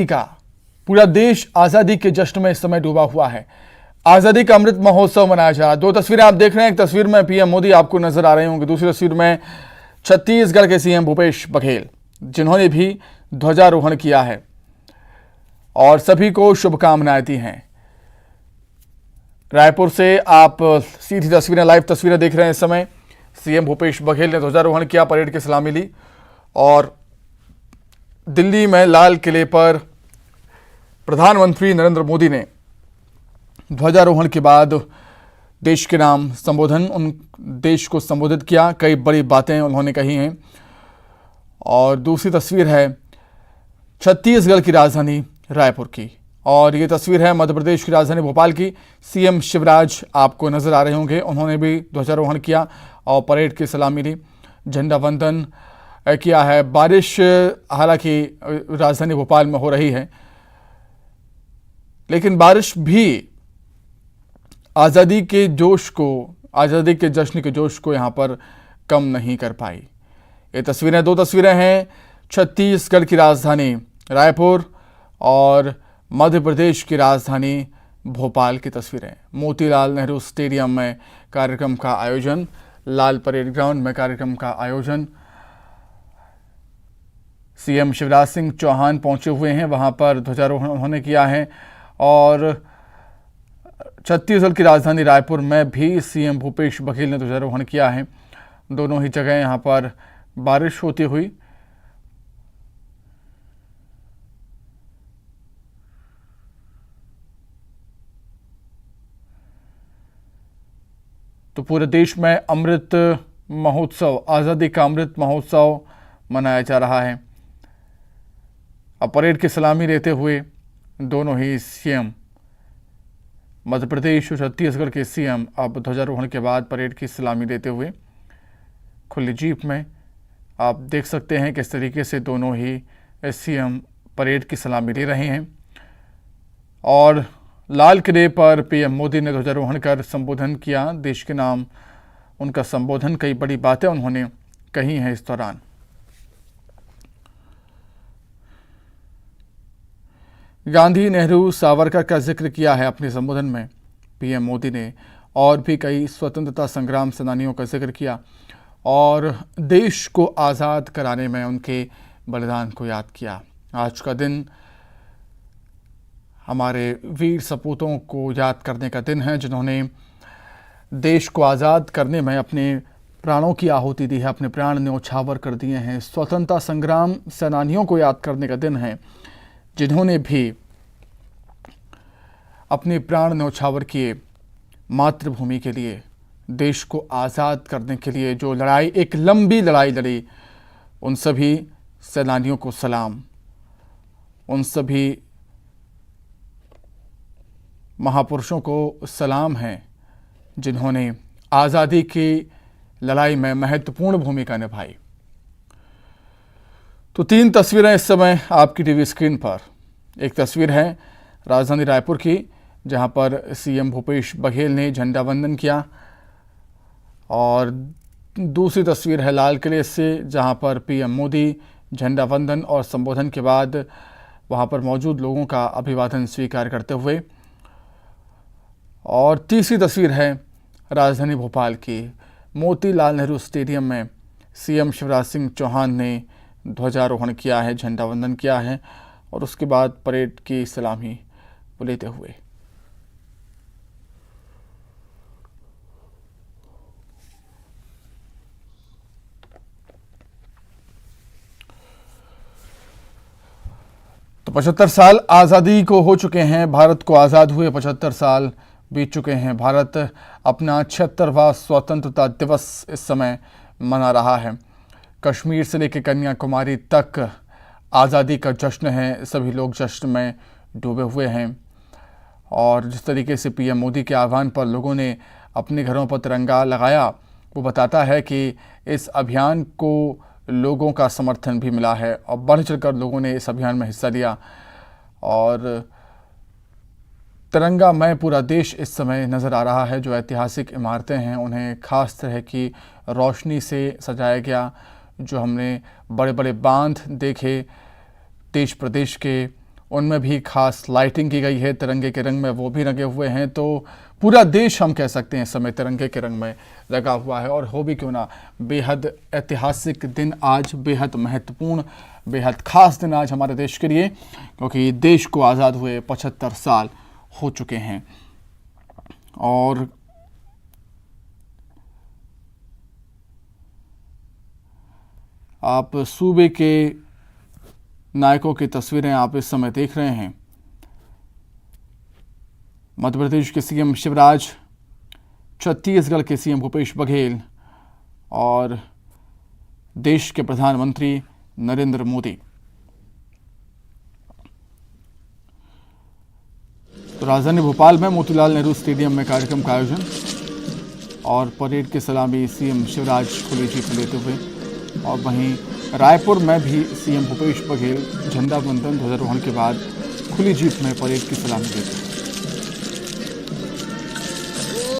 का पूरा देश आजादी के जश्न में इस समय डूबा हुआ है। आजादी का अमृत महोत्सव मनाया जा रहा है। दो तस्वीरें आप देख रहे हैं, एक तस्वीर में पीएम मोदी आपको नजर आ रहे होंगे, दूसरी तस्वीर में छत्तीसगढ़ के सीएम भूपेश बघेल, जिन्होंने भी ध्वजारोहण किया है और सभी को शुभकामनाएं दी हैं। रायपुर से आप सीधी तस्वीरें, लाइव तस्वीरें देख रहे हैं। इस समय सीएम भूपेश बघेल ने ध्वजारोहण किया, परेड की सलामी ली और दिल्ली में लाल किले पर प्रधानमंत्री नरेंद्र मोदी ने ध्वजारोहण के बाद देश के नाम संबोधन, उन देश को संबोधित किया, कई बड़ी बातें उन्होंने कही हैं। और दूसरी तस्वीर है छत्तीसगढ़ की राजधानी रायपुर की और ये तस्वीर है मध्य प्रदेश की राजधानी भोपाल की। सीएम शिवराज आपको नजर आ रहे होंगे, उन्होंने भी ध्वजारोहण किया और परेड की सलामी ली, झंडा वंदन किया है। बारिश हालांकि राजधानी भोपाल में हो रही है, लेकिन बारिश भी आज़ादी के जोश को, आज़ादी के जश्न के जोश को यहाँ पर कम नहीं कर पाई। ये तस्वीरें, दो तस्वीरें हैं छत्तीसगढ़ की राजधानी रायपुर और मध्य प्रदेश की राजधानी भोपाल की तस्वीरें। मोतीलाल नेहरू स्टेडियम में कार्यक्रम का आयोजन, लाल परेड ग्राउंड में कार्यक्रम का आयोजन। सीएम शिवराज सिंह चौहान पहुंचे हुए हैं, वहां पर ध्वजारोहण उन्होंने किया है। और छत्तीसगढ़ की राजधानी रायपुर में भी सीएम भूपेश बघेल ने ध्वजारोहण किया है। दोनों ही जगह यहां पर बारिश होती हुई तो पूरे देश में अमृत महोत्सव, आज़ादी का अमृत महोत्सव मनाया जा रहा है। अब परेड की सलामी लेते हुए दोनों ही सीएम, मध्य प्रदेश और छत्तीसगढ़ के सीएम, अब ध्वजारोहण के बाद परेड की सलामी लेते हुए खुली जीप में आप देख सकते हैं किस तरीके से दोनों ही सीएम परेड की सलामी ले रहे हैं। और लाल किले पर पीएम मोदी ने ध्वजारोहण कर संबोधन किया, देश के नाम उनका संबोधन, कई बड़ी बातें उन्होंने कही हैं इस दौरान। गांधी, नेहरू, सावरकर का जिक्र किया है अपने संबोधन में पीएम मोदी ने, और भी कई स्वतंत्रता संग्राम सेनानियों का जिक्र किया और देश को आज़ाद कराने में उनके बलिदान को याद किया। आज का दिन हमारे वीर सपूतों को याद करने का दिन है, जिन्होंने देश को आज़ाद करने में अपने प्राणों की आहुति दी है, अपने प्राण न्यौछावर कर दिए हैं। स्वतंत्रता संग्राम सेनानियों को याद करने का दिन है, जिन्होंने भी अपने प्राण न्यौछावर किए मातृभूमि के लिए, देश को आज़ाद करने के लिए जो लड़ाई, एक लंबी लड़ाई लड़ी, उन सभी सेनानियों को सलाम, उन सभी महापुरुषों को सलाम है, जिन्होंने आज़ादी की लड़ाई में महत्वपूर्ण भूमिका निभाई। तो तीन तस्वीरें इस समय आपकी टीवी स्क्रीन पर। एक तस्वीर है राजधानी रायपुर की, जहां पर सीएम भूपेश बघेल ने झंडा वंदन किया, और दूसरी तस्वीर है लाल किले से, जहां पर पीएम मोदी झंडा वंदन और संबोधन के बाद वहां पर मौजूद लोगों का अभिवादन स्वीकार करते हुए। और तीसरी तस्वीर है राजधानी भोपाल की, मोतीलाल नेहरू स्टेडियम में सीएम शिवराज सिंह चौहान ने ध्वजारोहण किया है, झंडा वंदन किया है और उसके बाद परेड की सलामी लेते हुए। तो 75 साल आज़ादी को हो चुके हैं, भारत को आज़ाद हुए 75 साल बीत चुके हैं। भारत अपना 76वां स्वतंत्रता दिवस इस समय मना रहा है। कश्मीर से लेकर कन्याकुमारी तक आज़ादी का जश्न है, सभी लोग जश्न में डूबे हुए हैं। और जिस तरीके से पीएम मोदी के आह्वान पर लोगों ने अपने घरों पर तिरंगा लगाया, वो बताता है कि इस अभियान को लोगों का समर्थन भी मिला है और बढ़ चढ़कर लोगों ने इस अभियान में हिस्सा लिया। और तिरंगा में पूरा देश इस समय नज़र आ रहा है। जो ऐतिहासिक इमारतें हैं उन्हें खास तरह की रोशनी से सजाया गया। जो हमने बड़े बड़े बांध देखे देश प्रदेश के, उनमें भी खास लाइटिंग की गई है तिरंगे के रंग में, वो भी रंगे हुए हैं। तो पूरा देश हम कह सकते हैं इस समय तिरंगे के रंग में लगा हुआ है। और हो भी क्यों ना, बेहद ऐतिहासिक दिन आज, बेहद महत्वपूर्ण, बेहद खास दिन आज हमारे देश के लिए, क्योंकि देश को आज़ाद हुए 75 साल हो चुके हैं। और आप सूबे के नायकों की तस्वीरें आप इस समय देख रहे हैं। मध्य प्रदेश के सीएम शिवराज, छत्तीसगढ़ के सीएम भूपेश बघेल और देश के प्रधानमंत्री नरेंद्र मोदी। तो राजधानी भोपाल में मोतीलाल नेहरू स्टेडियम में कार्यक्रम का आयोजन और परेड की सलामी सीएम शिवराज खुली जीप लेते हुए, और वहीं रायपुर में भी सीएम भूपेश बघेल झंडा वंदन ध्वजारोहण के बाद खुली जीप में परेड की सलामी लेते हैं।